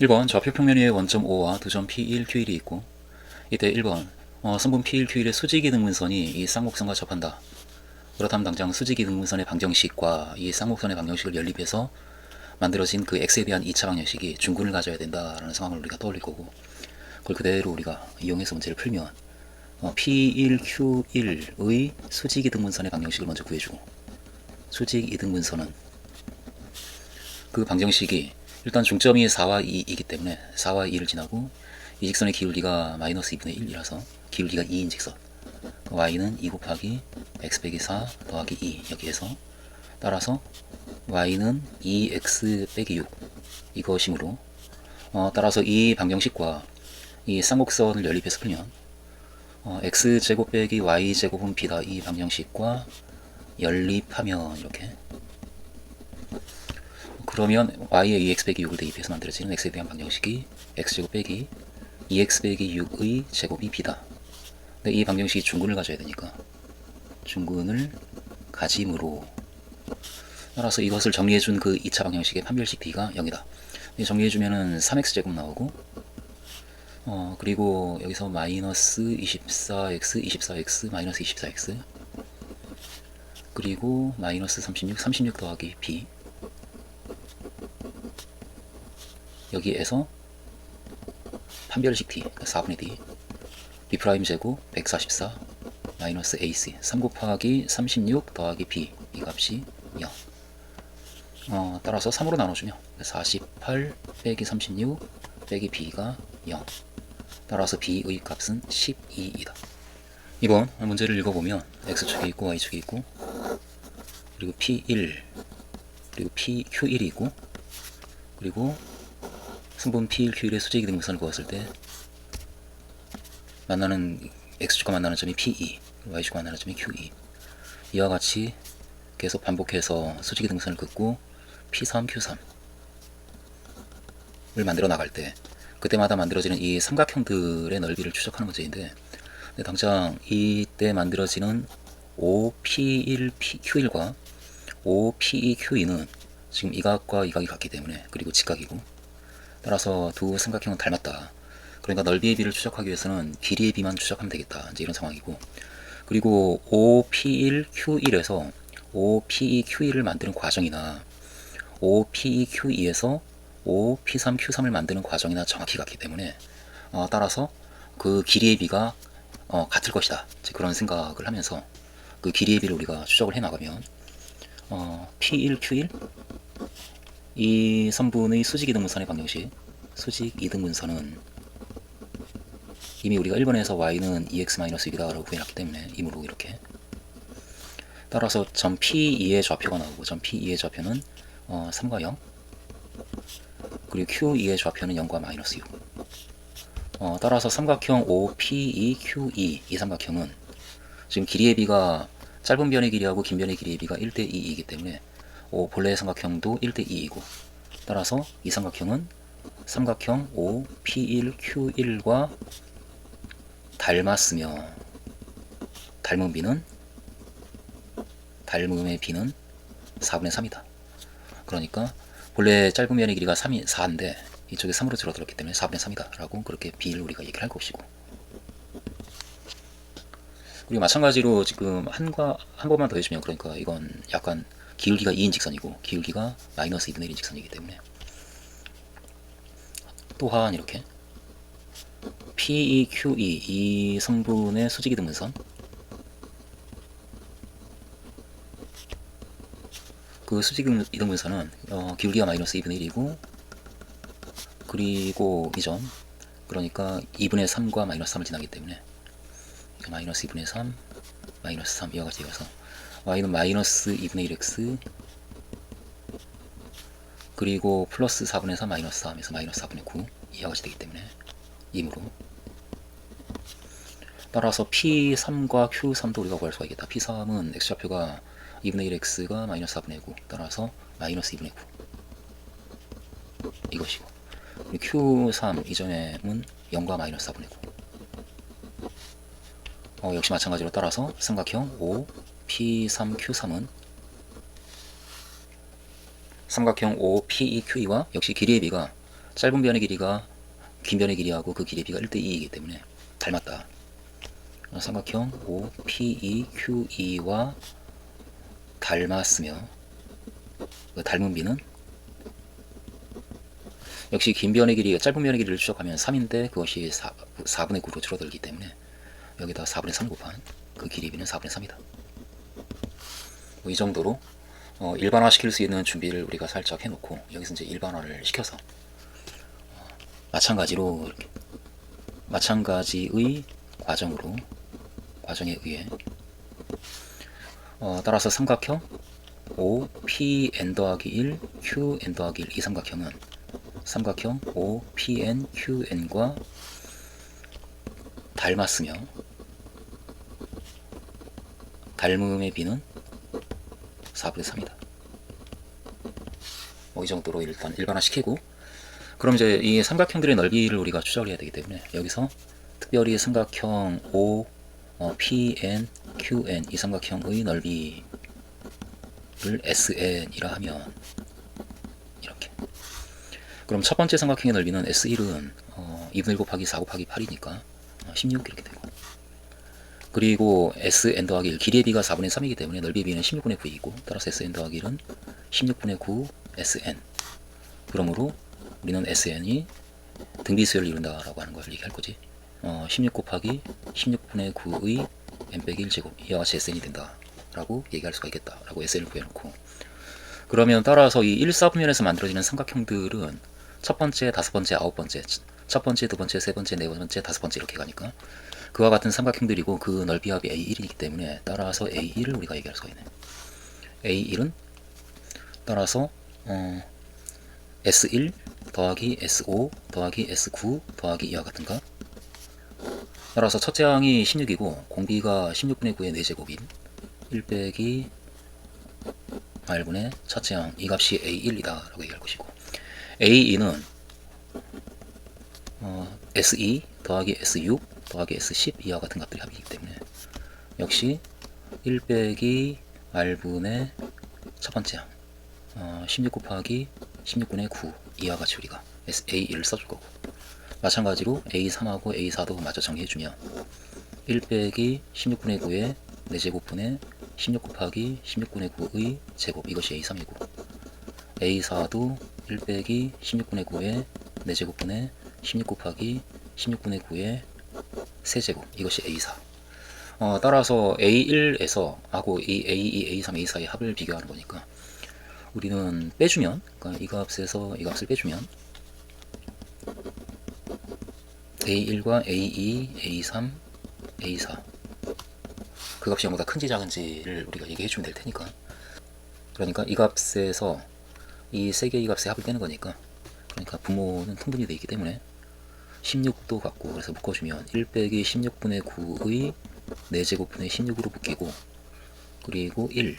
1번 좌표 평면 위에 원점 O와 두점 P1, Q1이 있고, 이때 1번 선분 P1, Q1의 수직이등 문선이 이 쌍곡선과 접한다. 그렇다면 당장 수직이등 문선의 방정식과 이 쌍곡선의 방정식을 연립해서 만들어진 그 x에 대한 2차 방정식이 중근을 가져야 된다라는 상황을 우리가 떠올릴 거고, 그걸 그대로 우리가 이용해서 문제를 풀면 P1, Q1의 수직이등 문선의 방정식을 먼저 구해주고, 수직이등 문선은 그 방정식이 일단 중점이 4와 2이기 때문에 4와 2를 지나고 이 직선의 기울기가 마이너스 2분의 1이라서 기울기가 2인 직선, y는 2 곱하기 x 빼기 4 더하기 2 여기에서, 따라서 y는 2x 빼기 6 이것이므로 따라서 이 방정식과 이 쌍곡선을 연립해서 풀면 x제곱 빼기 y제곱은 b다, 이 방정식과 연립하면 이렇게, 그러면 y에 2x 빼기 6을 대입해서 만들어지는 x에 대한 방정식이 x제곱 빼기 2x 빼기 6의 제곱이 b다. 근데 이 방정식이 중근을 가져야 되니까 중근을 가짐으로, 따라서 이것을 정리해준 그 2차 방정식의 판별식 b가 0이다. 정리해주면은 3x제곱 나오고, 그리고 여기서 마이너스 24x, 24x, 마이너스 24x, 그리고 마이너스 36 더하기 b, 여기에서 판별식 t, 4분의 d, b' 제곱 144 마이너스 ac, 3 곱하기 36 더하기 b, 이 값이 0. 따라서 3으로 나눠주면 48 빼기 36 빼기 b가 0. 따라서 b의 값은 12이다. 이번 문제를 읽어보면 x축이 있고 y축이 있고, 그리고 p1 그리고 pq1이 있고, 그리고 승분 p1, q1의 수직이등 분선을 그었을 때 만나는 x축과 만나는 점이 p2, y축과 만나는 점이 q2. 이와 같이 계속 반복해서 수직이등 분선을 긋고 p3, q3을 만들어 나갈 때 그때마다 만들어지는 이 삼각형들의 넓이를 추적하는 문제인데, 당장 이때 만들어지는 OP1, Q1과 OP2, Q2는 지금 이 각과 이 각이 같기 때문에, 그리고 직각이고, 따라서 두 삼각형은 닮았다. 그러니까 넓이의 비를 추적하기 위해서는 길이의 비만 추적하면 되겠다, 이제 이런 상황이고, 그리고 OP1, Q1에서 OP2, Q2를 만드는 과정이나 OP2, Q2에서 OP3, Q3을 만드는 과정이나 정확히 같기 때문에 따라서 그 길이의 비가 같을 것이다, 그런 생각을 하면서 그 길이의 비를 우리가 추적을 해 나가면 P1, Q1 이 선분의 수직이등분선의 방정식, 수직이등분선은 이미 우리가 1번에서 y는 2x-6이다 라고 구해놨기 때문에 이므로 이렇게, 따라서 점 P2의 좌표가 나오고, 점 P2의 좌표는 3과 0, 그리고 Q2의 좌표는 0과 마이너스 6. 따라서 삼각형 OP2, Q2 이 삼각형은 지금 길이의 비가 짧은 변의 길이하고 긴 변의 길이의 비가 1대2이기 때문에 본래의 삼각형도 1대2이고, 따라서 이 삼각형은 삼각형 OP1, Q1과 닮았으며 닮음의 비는 4분의 3이다. 그러니까 본래 짧은 변의 길이가 4인데 이쪽에 3으로 줄어들었기 때문에 4분의 3이다 라고 그렇게 b를 우리가 얘기를 할 것이고, 그리고 마찬가지로 지금 한 번만 더 해주면, 그러니까 이건 약간 기울기가 2인 직선이고 기울기가 마이너스 2분의 1인 직선이기 때문에, 또한 이렇게 P2, Q2 이 성분의 수직이등분선, 그 수직이등분선은 기울기가 마이너스 2분의 1이고, 그리고 이점, 그러니까 2분의 3과 마이너스 3을 지나기 때문에 마이너스 2분의 3, 마이너스 3 이와 같이 되어서 y는 마이너스 2분의 1x, 그리고 플러스 4분의 3 마이너스 3에서 마이너스 4분의 9 이와 같이 되기 때문에 이므로, 따라서 P3과 Q3도 우리가 구할 수가 있겠다. P3은 x좌표가 2분의 1x가 마이너스 4분의 9, 따라서 마이너스 2분의 9 이것이고, 그리고 Q3 이 점은 0과 마이너스 4분의 9. 역시 마찬가지로 따라서 삼각형 O, P3, Q3은 삼각형 O, P2, Q2와 역시 길이의 비가 짧은 변의 길이가 긴 변의 길이하고 그 길이비가 1대2이기 때문에 닮았다. 삼각형 OPEQE와 닮았으며 그 닮은 비는 역시 긴 변의 길이, 짧은 변의 길이를 추적하면 3인데 그것이 4분의 9로 줄어들기 때문에 여기다 4분의 3을 곱한 그 길이비는 4분의 3이다. 이 정도로 일반화 시킬 수 있는 준비를 우리가 살짝 해놓고 여기서 이제 일반화를 시켜서 마찬가지로 이렇게 마찬가지의 과정에 의해 따라서 삼각형 OPN 더하기 1 QN 더하기 1 이 삼각형은 삼각형 OPN QN과 닮았으며 닮음의 비는 4분의 3이다. 이 정도로 일단 일반화 시키고, 그럼 이제 이 삼각형들의 넓이를 우리가 추적을 해야 되기 때문에 여기서 특별히 삼각형 OPN QN 이 삼각형의 넓이를 SN이라 하면 이렇게. 그럼 첫 번째 삼각형의 넓이는 S1은 2분의 1 곱하기 4 곱하기 8이니까 16 이렇게 되고, 그리고 SN 더하기 1 길이의 비가 4분의 3이기 때문에 넓이의 비는 16분의 9이고, 따라서 SN 더하기 1은 16분의 9 SN. 그러므로 우리는 SN이 등비수열을 이룬다라고 하는 걸 얘기할 거지. 16 곱하기 16분의 9의 n 빼기 1제곱 이와 같이 SN이 된다라고 얘기할 수가 있겠다라고 SN을 구해놓고, 그러면 따라서 이 1, 4분면에서 만들어지는 삼각형들은 첫 번째, 다섯 번째, 아홉 번째, 첫 번째, 두 번째, 세 번째, 네 번째, 다섯 번째 이렇게 가니까 그와 같은 삼각형들이고 그 넓이 합이 A1이기 때문에 따라서 A1을 우리가 얘기할 수가 있네. A1은 따라서 S1 더하기 S5 더하기 S9 더하기 이와 같은가. 따라서 첫째 항이 16이고 공비가 16분의 9의 4제곱인 1 빼기 R분의 첫째 항 이 값이 A1이다 라고 얘기할 것이고, A2는 S2 더하기 S6 더하기 S10 이와 같은 값들이 합이기 때문에 역시 1 빼기 R분의 첫 번째 항 16 곱하기 16분의 9 이와 같이 우리가 A1을 써줄 거고, 마찬가지로 A3하고 A4도 마저 정리해주면 1 빼기 16분의 9의 4제곱분의 16 곱하기 16분의 9의 제곱 이것이 A3이고, A4도 1 빼기 16분의 9의 4제곱분의 16 곱하기 16분의 9의 세제곱 이것이 A4. 따라서 A1에서 하고 A2, A3, A4의 합을 비교하는 거니까 우리는 빼주면, 그러니까 이 값에서 이 값을 빼주면 A1과 A2, A3, A4 그 값이 0보다 큰지 작은지를 우리가 얘기해주면 될 테니까, 그러니까 이 값에서 이 세 개의 값의 합을 빼는 거니까, 그러니까 분모는 통분이 되어 있기 때문에 16도 같고, 그래서 묶어주면 1 빼기 16분의 9의 4제곱분의 16으로 묶이고, 그리고 1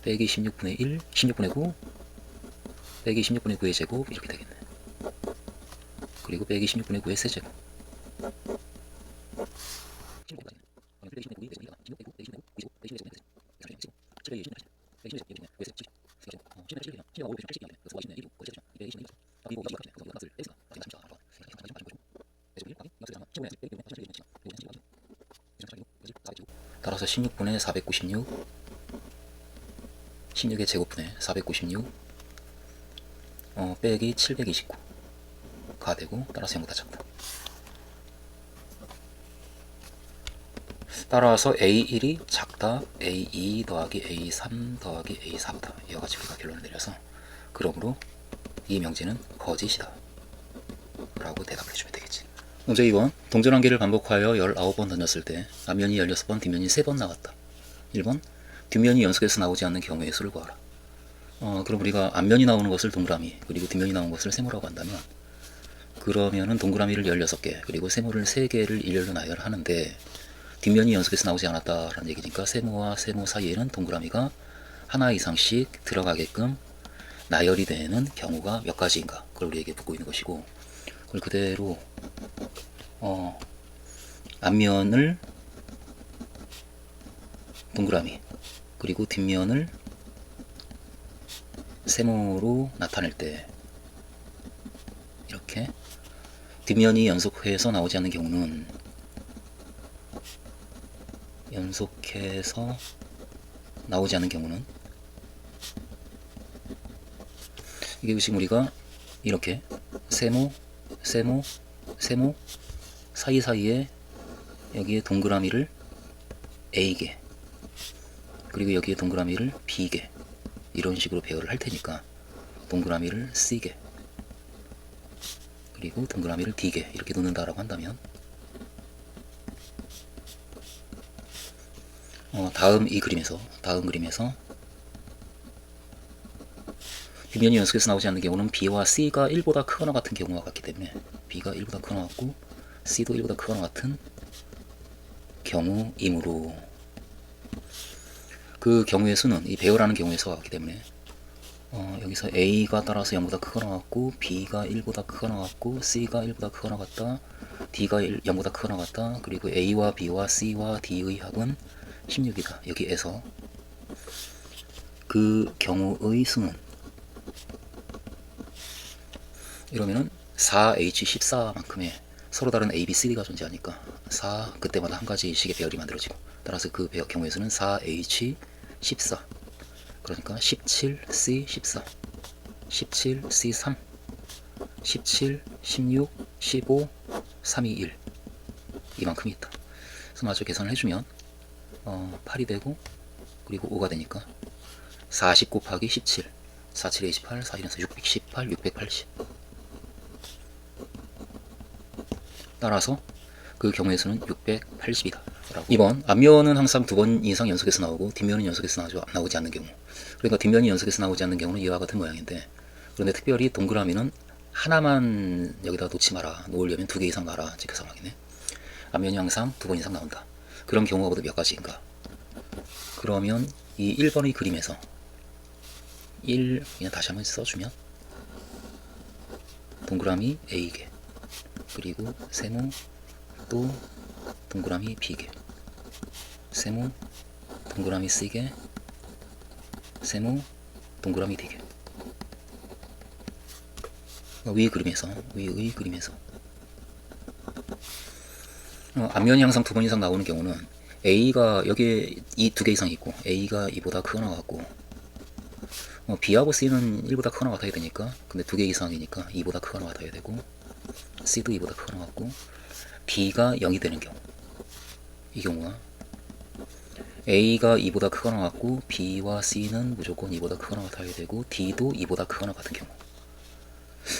빼기 16분의 1, 16분의 9 빼기 16분의 9의 제곱 이렇게 되겠네. 그리고 빼기 16분의 9의 세제곱. 따라서 16분의 496 16의 제곱분의 496 빼기 729가 되고, 따라서 0보다 작다. 따라서 A1이 작다, A2 더하기 A3 더하기 A4보다 이와 같이 우리가 결론을 내려서 그러므로 이 명제는 거짓이다 라고 대답을 해주면 되겠지. 문제 2번 동전 한 개를 반복하여 19번 던졌을 때 앞면이 16번, 뒷면이 3번 나왔다. 1번 뒷면이 연속해서 나오지 않는 경우의 수를 구하라. 그럼 우리가 앞면이 나오는 것을 동그라미, 그리고 뒷면이 나오는 것을 세모라고 한다면, 그러면은 동그라미를 16개, 그리고 세모를 3개를 일렬로 나열하는데 뒷면이 연속해서 나오지 않았다라는 얘기니까 세모와 세모 사이에는 동그라미가 하나 이상씩 들어가게끔 나열이 되는 경우가 몇 가지인가, 그걸 우리에게 묻고 있는 것이고, 그걸 그대로 앞면을 동그라미, 그리고 뒷면을 세모로 나타낼 때 이렇게 뒷면이 연속해서 나오지 않는 경우는 이게 지금 우리가 이렇게 세모 사이사이에 여기에 동그라미를 A개 그리고 여기에 동그라미를 B개 이런 식으로 배열을 할 테니까 동그라미를 C개 그리고 동그라미를 D개 이렇게 놓는다라고 한다면 다음 그림에서 뒷면이 연속해서 나오지 않는 경우는 B와 C가 1보다 크거나 같은 경우와 같기 때문에 B가 1보다 크거나 같고 C도 1보다 크거나 같은 경우이므로 그 경우의 수는 이 배열하는 경우의 수와 같기 때문에 여기서 A가 따라서 0보다 크거나 같고 B가 1보다 크거나 같고 C가 1보다 크거나 같다 D가 0보다 크거나 같다 그리고 A와 B와 C와 D의 합은 16이다. 여기에서 그 경우의 수는 이러면은 4H14만큼의 서로 다른 A, B, C, D가 존재하니까 4 그때마다 한 가지씩의 배열이 만들어지고 따라서 그 경우의 수는 4H14 그러니까 17C14 17C3 17, 16, 15, 321 이만큼이 있다. 그래서 마저 계산을 해주면 8이 되고 그리고 5가 되니까 40 곱하기 17 47에 28 41에서 618 680 따라서 그 경우의 수는 680이다. 2번 앞면은 항상 2번 이상 연속해서 나오고 뒷면은 연속해서 나오지 않는 경우 그러니까 뒷면이 연속해서 나오지 않는 경우는 이와 같은 모양인데 그런데 특별히 동그라미는 하나만 여기다 놓지 마라. 놓으려면 2개 이상 놔라. 그 상황이네. 앞면이 항상 2번 이상 나온다. 그런 경우가 모두 몇 가지인가? 그러면 이 1번의 그림에서 1 그냥 다시 한번 써주면 동그라미 A개 그리고 세모 또 동그라미 B개 세모 동그라미 C개 세모 동그라미 D개 위의 그림에서 앞면이 항상 2번 이상 나오는 경우는 A가 여기에 2개 이상 있고 A가 2보다 크거나 같고 B하고 C는 1보다 크거나 같아야 되니까 근데 2개 이상이니까 2보다 크거나 같아야 되고 C도 2보다 크거나 같고 B가 0이 되는 경우 이 경우와 A가 2보다 크거나 같고 B와 C는 무조건 2보다 크거나 같아야 되고 D도 2보다 크거나 같은 경우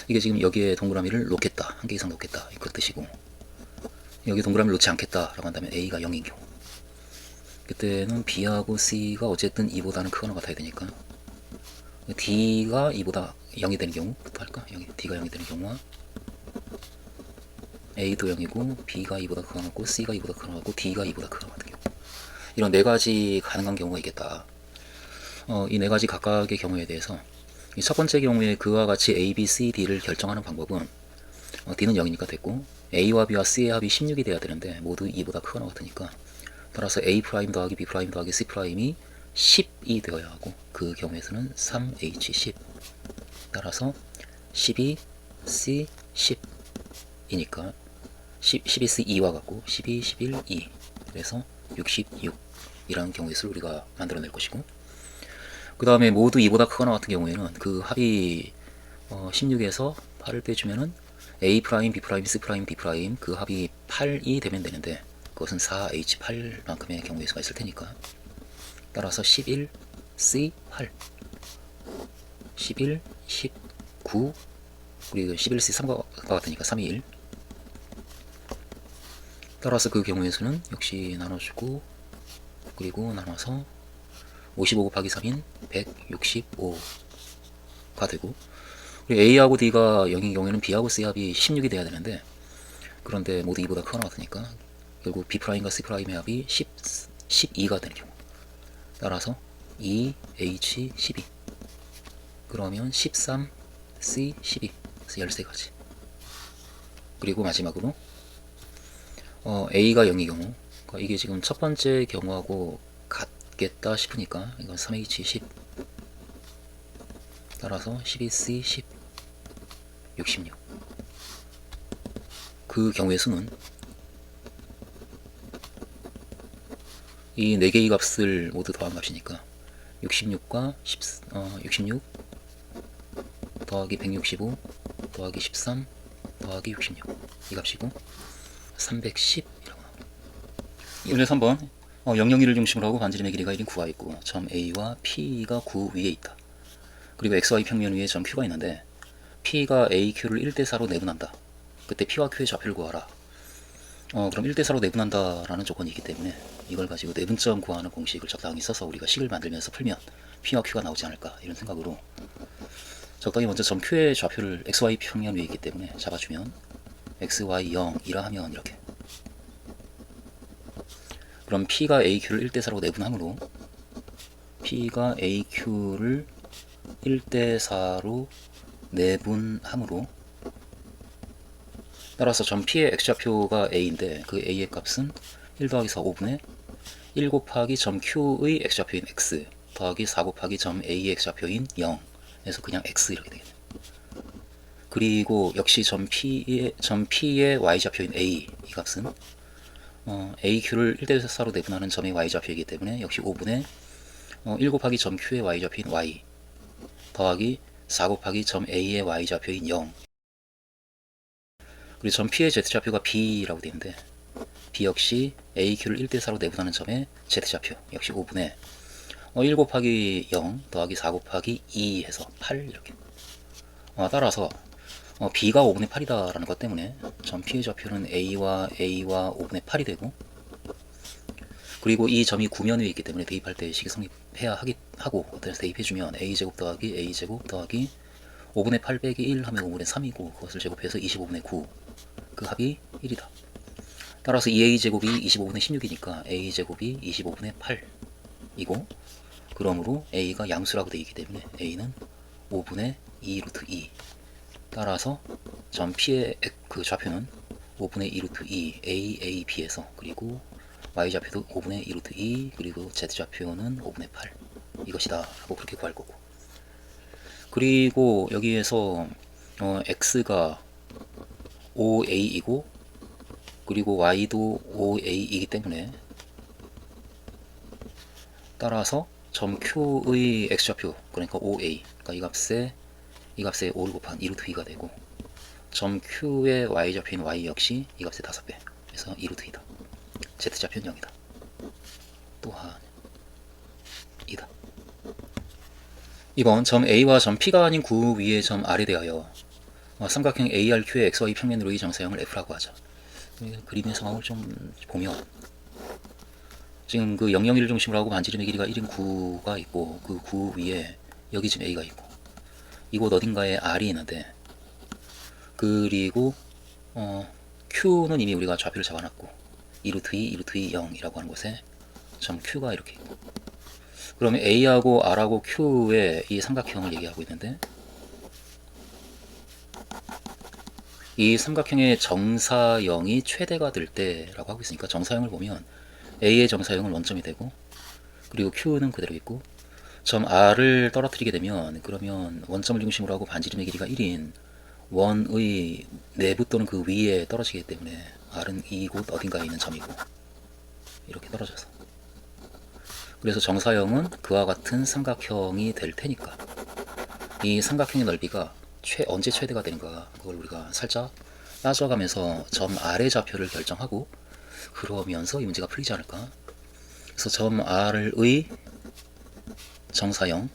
이게 지금 여기에 동그라미를 놓겠다 한 개 이상 놓겠다 그 뜻이고 여기 동그라미를 놓지 않겠다 라고 한다면 A가 0인 경우 그때는 B하고 C가 어쨌든 2보다는 크거나 같아야 되니까 D가 2보다 0이 되는 경우 할까? D가 0이 되는 경우와 A도 0이고 B가 2보다 크거나 같고 C가 2보다 크거나 같고 D가 2보다 크거나 같은 경우 이런 4가지 가능한 경우가 있겠다. 이 4가지 각각의 경우에 대해서 이 첫 번째 경우에 그와 같이 A, B, C, D를 결정하는 방법은 D는 0이니까 됐고 A와 B와 C의 합이 16이 돼야 되는데 모두 2보다 크거나 같으니까 따라서 A' 더하기 B' 더하기 C'이 10이 되어야 하고 그 경우에서는 3H10 따라서 12, C, 10이니까 12C 2와 같고 12, 11, 2 그래서 66이라는 경우의 수를 우리가 만들어낼 것이고 그 다음에 모두 2보다 크거나 같은 경우에는 그 합이 16에서 8을 빼주면은 A', B', C', D' 그 합이 8이 되면 되는데 그것은 4H8만큼의 경우의 수가 있을 테니까 따라서 11, C, 8 11, 19 그리고 11C 3과 같으니까 321 따라서 그 경우의 수는 역시 나눠주고 그리고 나눠서 55 곱하기 3인 165가 되고 그리고 A하고 D가 0인 경우에는 B하고 C 합이 16이 돼야 되는데 그런데 모두 2보다 크거나 같으니까 결국 B'과 C'의 합이 12가 되는 경우 따라서 2H12 그러면 13C12 13가지 그리고 마지막으로 A가 0의 경우 그러니까 이게 지금 첫 번째 경우하고 같겠다 싶으니까 이건 3H10 따라서 12C10 66 그 경우의 수는 이 4개의 값을 모두 더한 값이니까 66과 66 더하기 165 더하기 13 더하기 66 이 값이고 310이라고 나옵니다. 이번에 3번 001을 중심으로 하고 반지름의 길이가 1인 구가 있고 점 A와 P가 구 위에 있다. 그리고 XY 평면 위에 점 Q가 있는데 P가 AQ를 1대4로 내분한다. 그때 P와 Q의 좌표를 구하라. 그럼 1대4로 내분한다 라는 조건이 있기 때문에 이걸 가지고 내분점 구하는 공식을 적당히 써서 우리가 식을 만들면서 풀면 P와 Q가 나오지 않을까 이런 생각으로 적당히 먼저 점 Q의 좌표를 XY 평면 위에 있기 때문에 잡아주면 XY 0이라 하면 이렇게, 그럼 P가 AQ를 1대4로 내분하므로 P가 AQ를 1대4로 내분하므로 따라서 점 P의 X좌표가 A인데 그 A의 값은 1 더하기 4 5분의 1 곱하기 점 Q의 X좌표인 X 더하기 4 곱하기 점 A의 X좌표인 0 에서 그냥 X 이렇게 되겠네요. 그리고 역시 점 P의 Y좌표인 A 이 값은 AQ를 1대4로 내분하는 점의 Y좌표이기 때문에 역시 5분의 1 곱하기 점 Q의 Y좌표인 Y 더하기 4 곱하기 점 A의 Y좌표인 0. 그리고 점 P의 Z좌표가 B라고 되는데 B 역시 AQ를 1대4로 내분하는 점의 Z좌표 역시 5분의 1 곱하기 0 더하기 4 곱하기 2 해서 8 이렇게. 따라서 B가 5분의 8이다 라는 것 때문에 점 P의 좌표는 A와 5분의 8이 되고, 그리고 이 점이 구면 위에 있기 때문에 대입할 때 식이 성립해야 하고 어떻게 대입해주면 A제곱 더하기 A제곱 더하기 5분의 8 빼기 1 하면 5분의 3이고 그것을 제곱해서 25분의 9 그 합이 1이다. 따라서 2A제곱이 25분의 16이니까 A제곱이 25분의 8이고, 그러므로 A가 양수라고 되어 있기 때문에 A는 5분의 2 루트 2. 따라서 점 P의 그 좌표는 5분의 2 루트 2 AAB에서, 그리고 Y좌표도 5분의 2 루트 2 그리고 Z좌표는 5분의 8 이것이다 라고 그렇게 구할 거고, 그리고 여기에서 X가 5A이고 그리고 Y도 5A이기 때문에 따라서 점 Q의 X좌표 그러니까 5A 그러니까 이 값에 5를 곱한 2루트 2가 되고, 점 Q의 Y좌표인 Y 역시 이 값의 5배 그래서 2루트 2다. Z좌표는 0이다. 또한 2다. 2번 점 A와 점 P가 아닌 구 위의 점 R에 대하여 삼각형 ARQ의 XY 평면으로의 정사형을 F라고 하자. 그림의 상황을 좀 보면 지금 그 001을 중심으로 하고 반지름의 길이가 1인 구가 있고 그 구 위에 여기 지금 A가 있고 이곳 어딘가에 R이 있는데, 그리고 Q는 이미 우리가 좌표를 잡아놨고 2루트 2, 2루트 2, 0이라고 하는 곳에 점 Q가 이렇게 있고, 그러면 A하고 R하고 Q의 이 삼각형을 얘기하고 있는데 이 삼각형의 정사형이 최대가 될 때라고 하고 있으니까 정사형을 보면 A의 정사형은 원점이 되고 그리고 Q는 그대로 있고 점 R을 떨어뜨리게 되면 그러면 원점을 중심으로 하고 반지름의 길이가 1인 원의 내부 또는 그 위에 떨어지기 때문에 R은 이곳 어딘가에 있는 점이고 이렇게 떨어져서, 그래서 정사형은 그와 같은 삼각형이 될 테니까 이 삼각형의 넓이가 언제 최대가 되는가 그걸 우리가 살짝 따져가면서 점 R의 좌표를 결정하고 그러면서 이 문제가 풀리지 않을까. 그래서 점 R의 정사형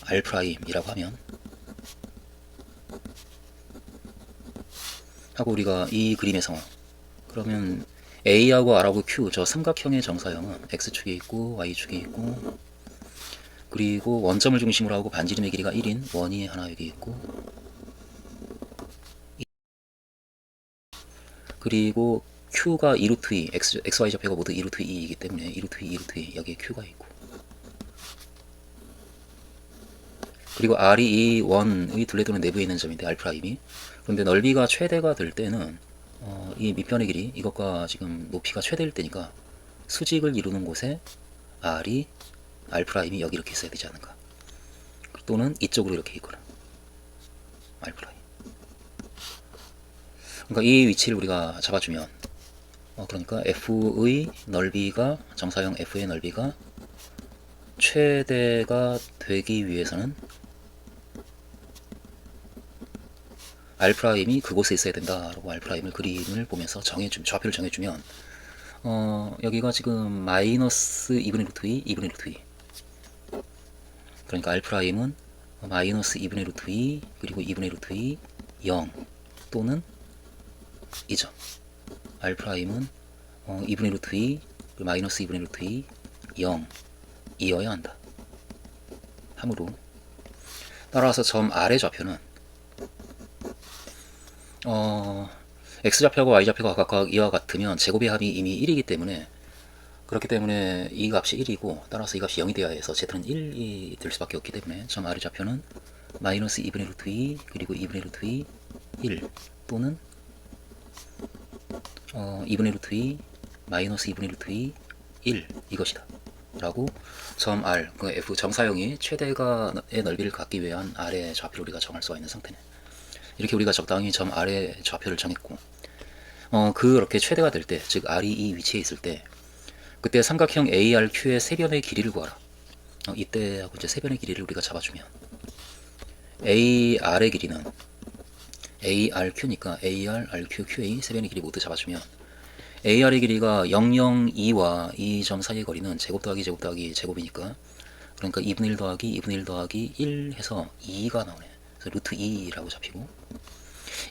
R'이라고 하면 하고 우리가 이 그림의 상황 그러면 A하고 R하고 Q 저 삼각형의 정사형은 X축에 있고 Y축에 있고 그리고 원점을 중심으로 하고 반지름의 길이가 1인 원이 하나 여기 있고 그리고 Q가 2루트 2 XY 좌표가 모두 2루트 2이기 때문에 2루트 2 2루트 2 여기에 Q가 있고, 그리고 R이 이 원의 둘레도는 내부에 있는 점인데 R'이, 그런데 넓이가 최대가 될 때는 이 밑변의 길이 이것과 지금 높이가 최대일 때니까 수직을 이루는 곳에 R이 R'이 여기 이렇게 있어야 되지 않는가, 또는 이쪽으로 이렇게 있거나 R'. 그러니까 이 위치를 우리가 잡아주면 그러니까 F의 넓이가 정사형 F의 넓이가 최대가 되기 위해서는 R'이 그곳에 있어야 된다라고 R'을 그림을 보면서 좌표를 정해주면 여기가 지금 마이너스 2분의 루트 2, 2분의 루트 2 그러니까 R'은 마이너스 2분의 루트 2 그리고 2분의 루트 2 0 또는 2점 R'은 2분의 루트 2 그리고 마이너스 2분의 루트 2 0 이어야 한다 하므로 따라서 점 R의 좌표는 X좌표하고 Y좌표가 각각 이와 같으면 제곱의 합이 이미 1이기 때문에 그렇기 때문에 이 값이 1이고 따라서 이 값이 0이 되어야 해서 Z는 1이 될 수밖에 없기 때문에 점 R의 좌표는 마이너스 2분의 루트 2 그리고 2분의 루트 2 1 또는 2분의 루트 2 마이너스 2분의 루트 2 1 이것이다 라고 점 R 그 F 정사형이 최대가의 넓이를 갖기 위한 R의 좌표를 우리가 정할 수가 있는 상태네. 이렇게 우리가 적당히 점 R의 좌표를 정했고 그렇게 최대가 될 때 즉 R이 이 위치에 있을 때 그때 삼각형 ARQ의 세변의 길이를 구하라. 이때하고 이제 세변의 길이를 우리가 잡아주면 AR의 길이는 ARQ니까 AR, RQ, QA 세변의 길이 모두 잡아주면 AR의 길이가 002와 이 점 사이의 거리는 제곱 더하기 제곱 더하기 제곱이니까 그러니까 2분의 1 더하기 2분의 1 더하기 1 해서 2가 나오네. 그래서 루트 2라고 잡히고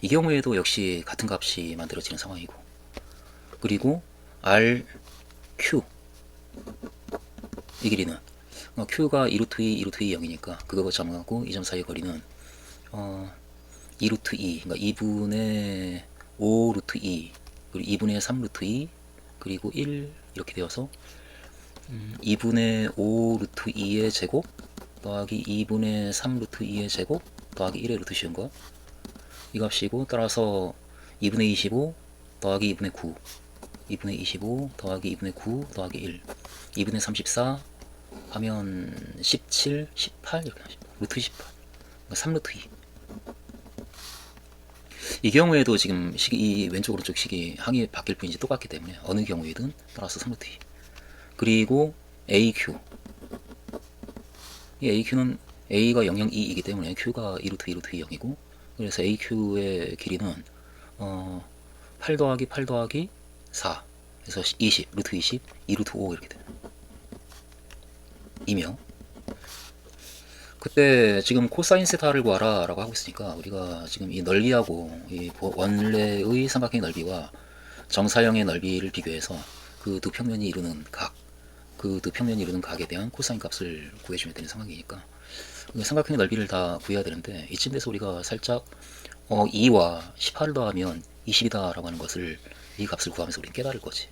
이 경우에도 역시 같은 값이 만들어지는 상황이고 그리고 R, Q 이 길이는 Q가 2루트 2, 2루트 2, 0이니까 그거 잡아갖고 이 점 사이의 거리는 2루트 2, 그러니까 2분의 5 루트 2 그리고 2분의 3 루트 2 그리고 1 이렇게 되어서 2분의 5 루트 2의 제곱 더하기 2분의 3 루트 2의 제곱 더하기 1의 루트 씌운 거 이 값이고 따라서 2분의 25 더하기 2분의 9 2분의 25 더하기 2분의 9 더하기 1 2분의 34 하면 17, 18 이렇게 하시죠. 루트 18 그러니까 3 루트 2 이 경우에도 지금 이 왼쪽 오른쪽 식이 항이 바뀔 뿐이지 똑같기 때문에 어느 경우에든 따라서 3 루트 2 그리고 AQ 이 AQ는 A가 002이기 때문에 Q가 2루트 2루트 0이고 그래서 AQ의 길이는 8 더하기 8 더하기 4 그래서 20 루트 20 2루트 5 이렇게 돼요. 이며 그때 지금 코사인 세타를 구하라 라고 하고 있으니까 우리가 지금 이 넓이하고 이 원래의 삼각형의 넓이와 정사형의 넓이를 비교해서 그 두 평면이 이루는 그 두 평면이 이루는 각에 대한 코사인 값을 구해주면 되는 상황이니까 삼각형의 넓이를 다 구해야 되는데 이쯤 돼서 우리가 살짝 2와 18을 더하면 20이다 라고 하는 것을 이 값을 구하면서 우리는 깨달을 거지.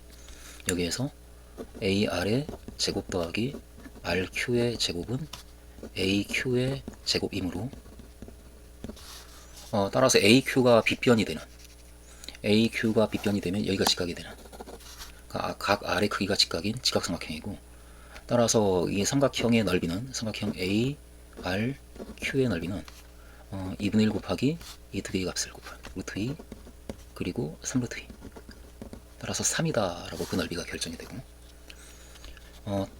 여기에서 AR의 제곱 더하기 RQ의 제곱은 AQ의 제곱이므로 따라서 AQ가 빗변이 되면 여기가 직각이 되는 각 R의 크기가 직각인 직각삼각형이고 따라서 이 삼각형의 넓이는 삼각형 ARQ의 넓이는 2분의 1 곱하기 이 두 개의 값을 곱한 루트 2 그리고 3 루트 2 따라서 3이다 라고 그 넓이가 결정이 되고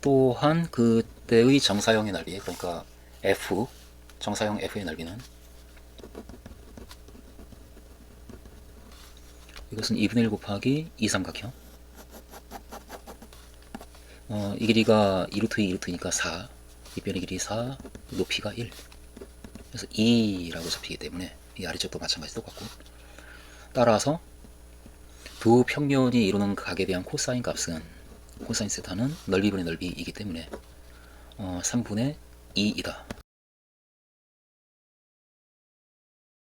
또한 그때의 정사형의 넓이 그러니까 F 정사형 F의 넓이는 이것은 2분의 1 곱하기 이 삼각형 이 길이가 2루트 2, 2루트니까 4 이 변의 길이 4 높이가 1 그래서 2라고 잡히기 때문에 이 아래쪽도 마찬가지 똑같고 따라서 두 평면이 이루는 각에 대한 코사인 값은 코사인 세타는 넓이분의 넓이이기 때문에 3분의 2이다